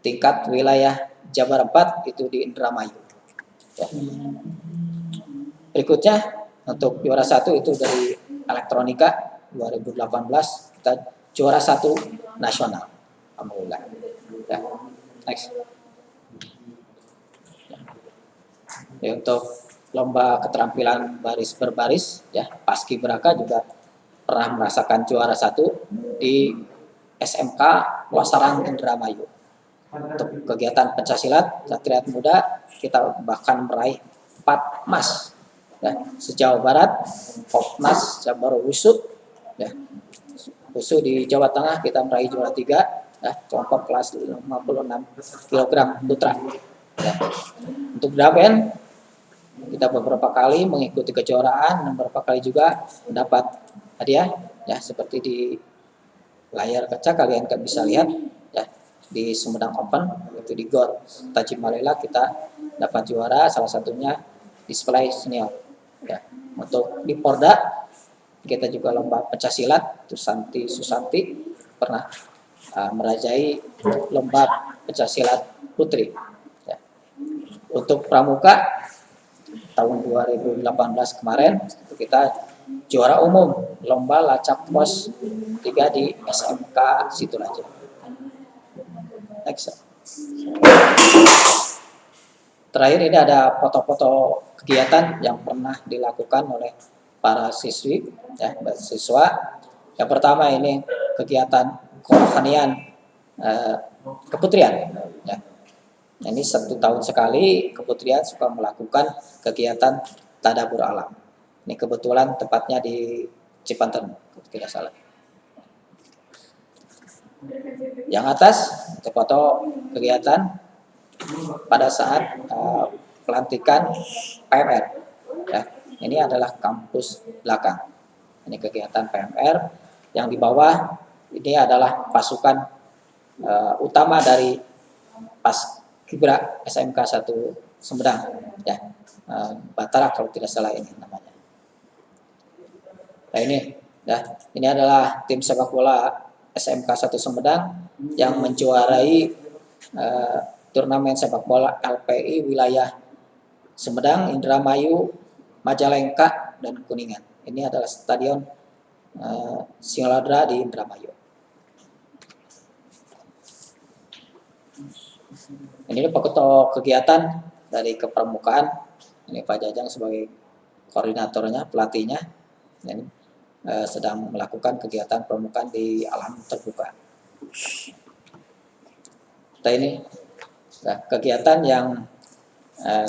tingkat wilayah Jabar 4 itu di Indramayu. Ya. Berikutnya untuk juara 1 itu dari elektronika 2018 kita juara 1 nasional. Alhamdulillah. Ya. Next. Ya, untuk lomba keterampilan baris berbaris ya paskibraka juga pernah merasakan juara 1 di SMK Wasaran Indramayu. Untuk kegiatan pencaksilat Satria Muda kita bahkan meraih 4 emas ya, se-Jawa Barat, Popnas Jabar Wushu ya. Wushu di Jawa Tengah kita meraih juara 3 ya, kelompok kelas 56 kg putra ya. Untuk Daben kita beberapa kali mengikuti kejuaraan dan beberapa kali juga mendapat hadiah ya, seperti di layar kaca kalian bisa lihat ya, di Sumedang Open itu di GOR Tajimalela kita dapat juara, salah satunya display senior ya. Untuk di Porda kita juga lomba pencasilat, Santi Susanti pernah merajai lomba pencasilat putri ya. Untuk pramuka tahun 2018 kemarin kita juara umum lomba lacak pos 3 di SMK Situraja. Next. Terakhir ini ada foto-foto kegiatan yang pernah dilakukan oleh para siswi ya, siswa. Yang pertama ini kegiatan kerohanian keputrian ya. Ini 1 tahun sekali keputrian suka melakukan kegiatan tadabur alam. Ini kebetulan tepatnya di Cipanten, tidak salah. Yang atas itu foto kegiatan pada saat pelantikan PMR. Ya, ini adalah kampus belakang. Ini kegiatan PMR. Yang di bawah ini adalah pasukan utama dari Paskibra SMK 1 Sumedang. Ya, Batara kalau tidak salah ini namanya. Nah ini adalah tim sepak bola SMK 1 Sumedang yang menjuarai turnamen sepak bola LPI wilayah Sumedang, Indramayu, Majalengka, dan Kuningan. Ini adalah stadion Singoladra di Indramayu. Ini foto kegiatan dari kepramukaan. Ini Pak Jajang sebagai koordinatornya, pelatihnya. Ini sedang melakukan kegiatan pramukaan di alam terbuka. Nah, ini kegiatan yang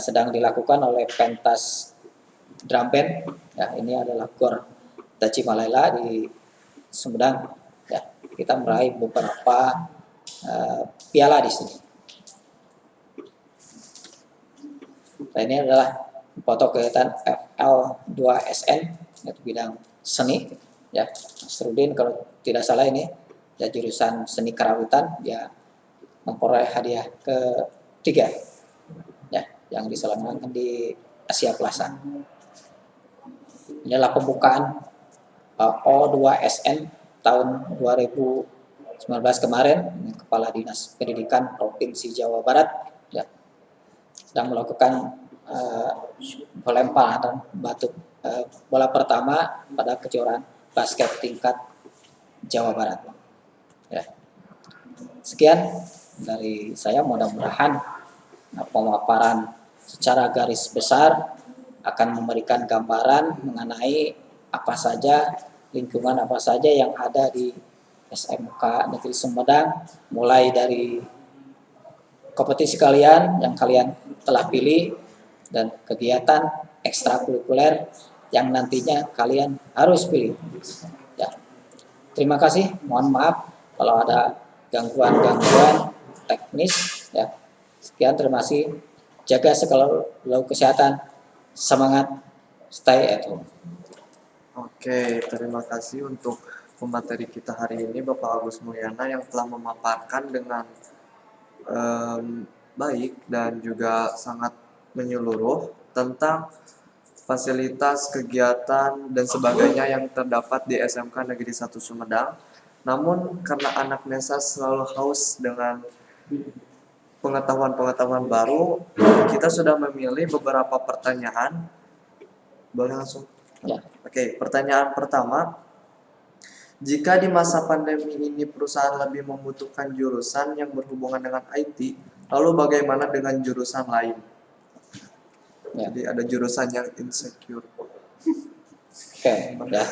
sedang dilakukan oleh pentas drum band. Ya, ini adalah GOR Tajimalela di Sumedang. Ya, kita meraih beberapa piala di sini. Nah, ini adalah foto kegiatan FL2SN yaitu bidang seni ya. Nasruddin kalau tidak salah ini ya, jurusan seni karawitan, dia memperoleh hadiah ketiga ya yang diselenggarakan di Asia Plaza. Inilah pembukaan O2SN tahun 2019 kemarin. Kepala Dinas Pendidikan Provinsi Jawa Barat ya sedang melakukan eh, pelemparan batu bola pertama pada kejuaraan basket tingkat Jawa Barat. Ya. Sekian dari saya, mudah-mudahan pemaparan secara garis besar akan memberikan gambaran mengenai apa saja lingkungan apa saja yang ada di SMK Negeri Sumedang, mulai dari kompetisi kalian yang kalian telah pilih dan kegiatan ekstrakurikuler yang nantinya kalian harus pilih. Ya. Terima kasih, mohon maaf kalau ada gangguan-gangguan teknis. Ya. Sekian, terima kasih. Jaga segala kesehatan, semangat, stay at home. Oke, terima kasih untuk pemateri kita hari ini Bapak Agus Mulyana yang telah memaparkan dengan baik dan juga sangat menyeluruh tentang fasilitas, kegiatan, dan sebagainya yang terdapat di SMK Negeri 1 Sumedang. Namun karena anak Nesa selalu haus dengan pengetahuan-pengetahuan baru, kita sudah memilih beberapa pertanyaan. Boleh langsung? Ya. Oke, pertanyaan pertama. Jika di masa pandemi ini perusahaan lebih membutuhkan jurusan yang berhubungan dengan IT, lalu bagaimana dengan jurusan lain? Ya. Jadi ada jurusan yang insecure. Oke, ya.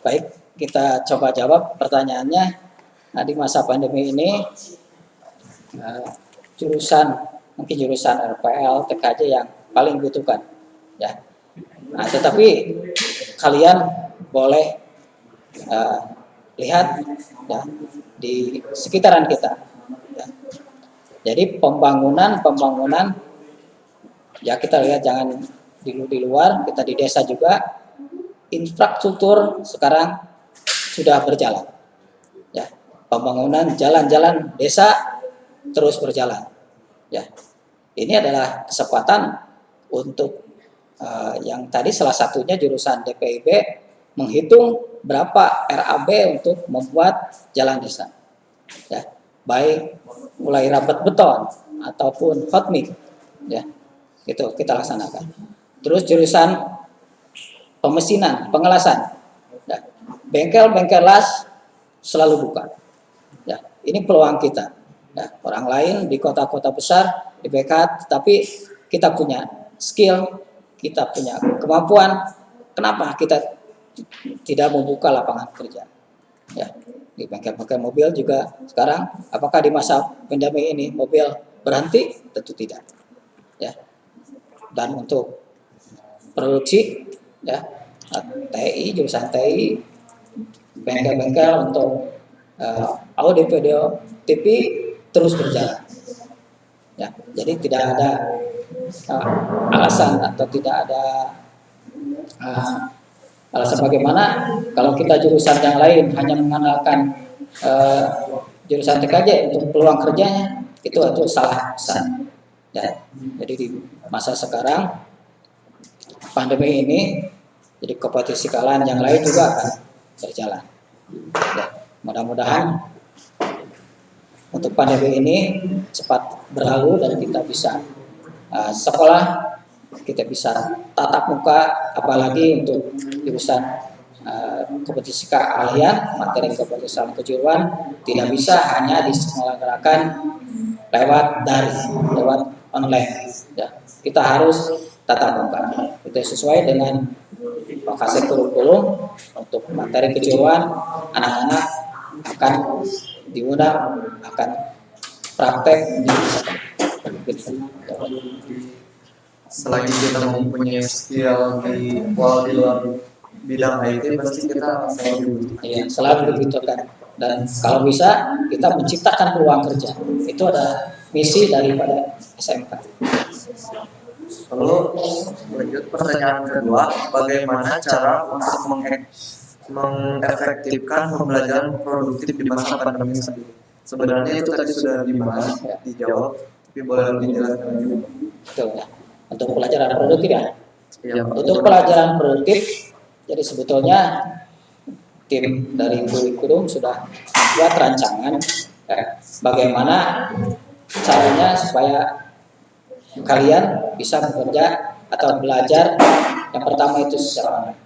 Baik, kita coba jawab pertanyaannya. Nah, di masa pandemi ini mungkin jurusan RPL, TKJ yang paling butuhkan, ya. Nah, tetapi kalian boleh lihat ya di sekitaran kita. Ya. Jadi pembangunan ya kita lihat jangan di luar, kita di desa juga infrastruktur sekarang sudah berjalan. Ya, pembangunan jalan-jalan desa terus berjalan. Ya, ini adalah kesempatan untuk yang tadi salah satunya jurusan DPIB menghitung berapa RAB untuk membuat jalan desa. Ya, baik mulai rapat beton ataupun hot mix, ya, itu kita laksanakan. Terus jurusan pemesinan, pengelasan, ya, bengkel-bengkel las selalu buka. Ya, ini peluang kita. Ya, orang lain di kota-kota besar di backup, tapi kita punya skill, kita punya kemampuan. Kenapa kita tidak membuka lapangan kerja? Ya, di bengkel-bengkel mobil juga sekarang, apakah di masa pandemi ini mobil berhenti? Tentu tidak. Ya, dan untuk produksi, ya, TI, jurusan TI, bengkel-bengkel untuk audio, video, TV terus berjalan. Ya, jadi tidak ada alasan atau tidak ada alasan bagaimana kalau kita jurusan yang lain hanya mengandalkan jurusan TKJ untuk peluang kerjanya, itu salah besar. Ya, jadi di masa sekarang pandemi ini, jadi kompetisi kalian yang lain juga akan berjalan. Ya, mudah-mudahan untuk pandemi ini cepat berlalu dan kita bisa sekolah, kita bisa tatap muka, apalagi untuk jurusan kompetisi keahlian, materi kompetisi kejuruan tidak bisa hanya diselenggarakan lewat online. Ya, kita harus tatap muka. Itu sesuai dengan lokasi kurikulum untuk materi kejuruan, anak-anak akan diundang, akan praktek di Selagi kita mempunyai skill di luar bidang IT, pasti kita selalu selalu dibutuhkan. Dan kalau bisa kita menciptakan peluang kerja. Itu ada misi daripada SMK. Lalu lanjut pertanyaan kedua, bagaimana cara untuk mengefektifkan pembelajaran produktif di masa pandemi ini? Sebenarnya itu tadi sudah dibahas, dijawab, tapi boleh lebih dijelaskan juga. Betul, ya. Untuk pelajaran produktif ya. Ya, untuk pelajaran produktif, jadi sebetulnya tim dari kurikulum sudah membuat rancangan bagaimana caranya supaya kalian bisa bekerja atau belajar yang pertama itu secara online.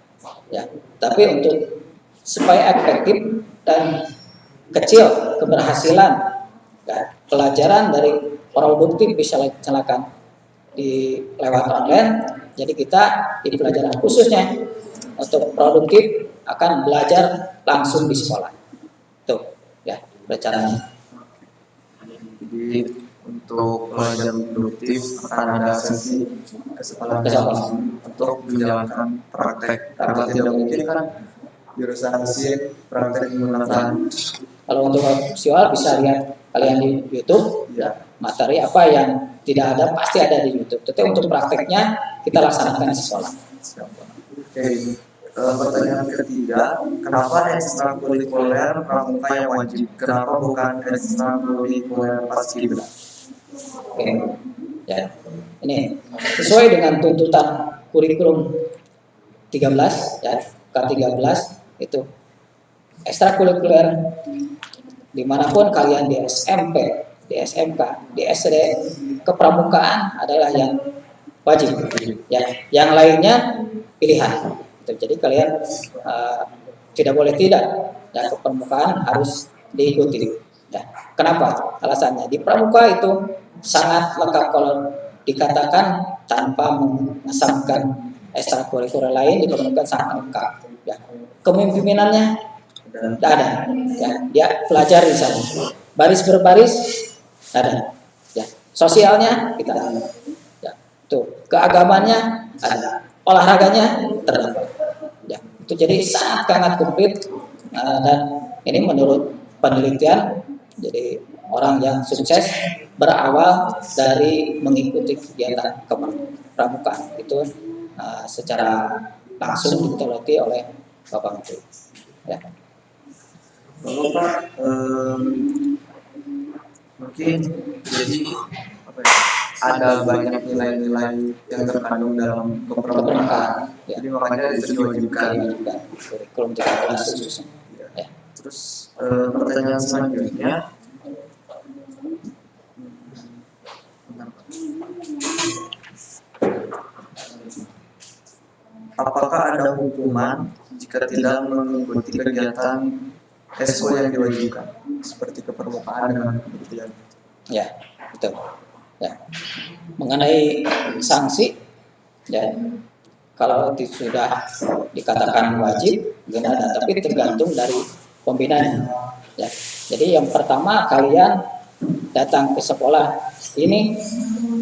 Ya, tapi untuk supaya efektif dan kecil keberhasilan ya, pelajaran dari produktif bisa dilaksanakan di lewat online. Jadi kita di pelajaran khususnya untuk produktif akan belajar langsung di sekolah. Tuh, ya rencananya. Jadi untuk pelajaran produktif akan ada sesi kesempatan untuk menjalankan praktek. Karena tidak mungkin kan jurusan mesin praktek menggunakan. Kalau untuk visual bisa lihat kalian di YouTube ya, materi apa yang tidak ada pasti ada di YouTube. Tapi untuk prakteknya kita laksanakan di sekolah. Oke, pertanyaan ketiga, kenapa ekstrakurikuler pramuka yang wajib? Kenapa bukan ekstrakurikuler paskibra? Oke, ya ini sesuai dengan tuntutan kurikulum 13 ya K13 itu ekstrakurikuler dimanapun kalian di SMP, di SMK, di SD, kepramukaan adalah yang wajib. Ya, yang lainnya pilihan. Jadi kalian tidak boleh tidak. Ya, kepramukaan harus diikuti. Ya, kenapa? Alasannya di pramuka itu sangat lengkap kalau dikatakan tanpa mengesampingkan ekstrakurikuler lain di pramuka sangat lengkap. Ya, kepemimpinannya tidak ada, ya dia pelajari di sana. Baris berbaris ada, ya sosialnya kita ada, ya tuh keagamannya ada, olahraganya terdapat, ya itu jadi sangat komplit dan ini menurut penelitian jadi orang yang sukses berawal dari mengikuti kegiatan kepramukaan itu secara langsung diteliti oleh Bapak Menteri. Ya. Lalu Pak, mungkin jadi apa ya, ada banyak nilai-nilai yang terkandung dalam kepramukaan. Ya. Jadi makanya itu diwajibkan. Kurikulum 13 khususnya. Ya. Terus pertanyaan selanjutnya, apakah ada hukuman jika tidak mengikuti kegiatan ESCO yang diwajibkan seperti kepermukaan dan kementerian? Ya, betul. Ya. Mengenai sanksi, ya kalau sudah dikatakan wajib, gimana? Tapi tergantung dari pembinanya. Ya. Jadi yang pertama kalian datang ke sekolah ini,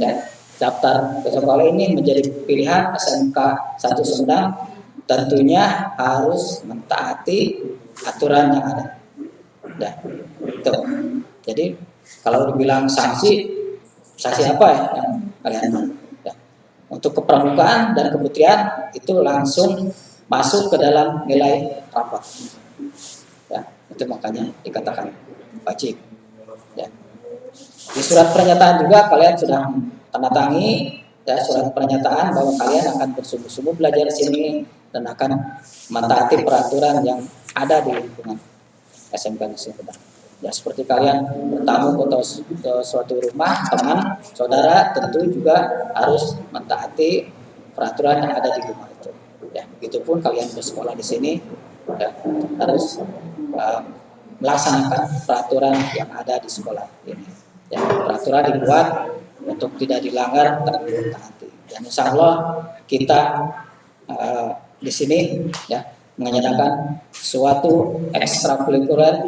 ya daftar ke sekolah ini menjadi pilihan SMK 1 Sumedang, tentunya harus mentaati aturan yang ada. Ya, itu. Jadi kalau dibilang sanksi apa ya yang kalian ya. Untuk kepramukaan dan kementerian itu langsung masuk ke dalam nilai rapat. Ya, itu makanya dikatakan wajib. Ya. Di surat pernyataan juga kalian sudah tanda tangi ya surat pernyataan bahwa kalian akan bersungguh-sungguh belajar di sini dan akan mentaati peraturan yang ada di lingkungan SMK Sumedang. Ya seperti kalian bertamu ke suatu rumah teman saudara tentu juga harus mentaati peraturan yang ada di rumah itu. Ya begitupun kalian bersekolah di sini ya, harus melaksanakan peraturan yang ada di sekolah ini. Ya, peraturan dibuat untuk tidak dilanggar tapi ditaati. Dan insya Allah kita di sini ya menyediakan suatu ekstrakurikuler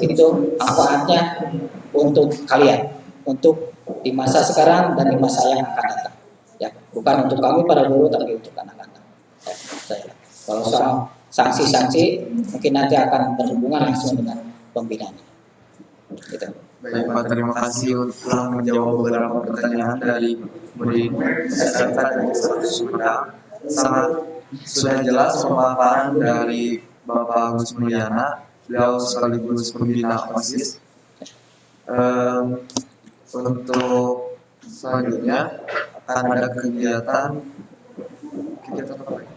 itu manfaatnya untuk kalian, untuk di masa sekarang dan di masa yang akan datang. Ya, bukan untuk kami para guru tapi untuk anak-anak. Ya, saya. Kalau soal sanksi-sanksi mungkin nanti akan berhubungan langsung dengan pembinanya. Gitu. Baik Pak, terima kasih telah menjawab beberapa pertanyaan dari murid SMK Negeri 1 Sumedang. Sangat sudah jelas pemaparan dari Bapak Agus Mulyana, beliau sekaligus pembina OSIS. Untuk selanjutnya akan ada kegiatan apa ya?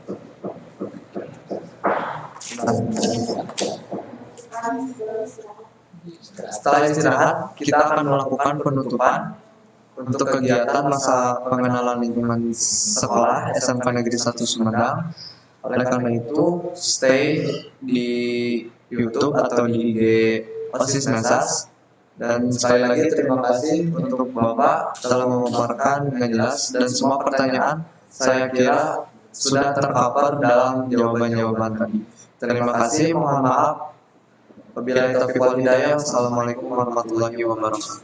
Setelah istirahat, kita akan melakukan penutupan untuk kegiatan masa pengenalan lingkungan sekolah SMK Negeri 1 Sumedang. Oleh karena itu, stay di YouTube atau di IG OSIS Mesas. Dan sekali lagi terima kasih untuk Bapak telah memaparkan dengan jelas dan semua pertanyaan saya kira sudah tercover dalam jawaban-jawaban tadi. Terima kasih, mohon maaf. Wabillahi taufiq wal hidayah. Wassalamualaikum warahmatullahi wabarakatuh.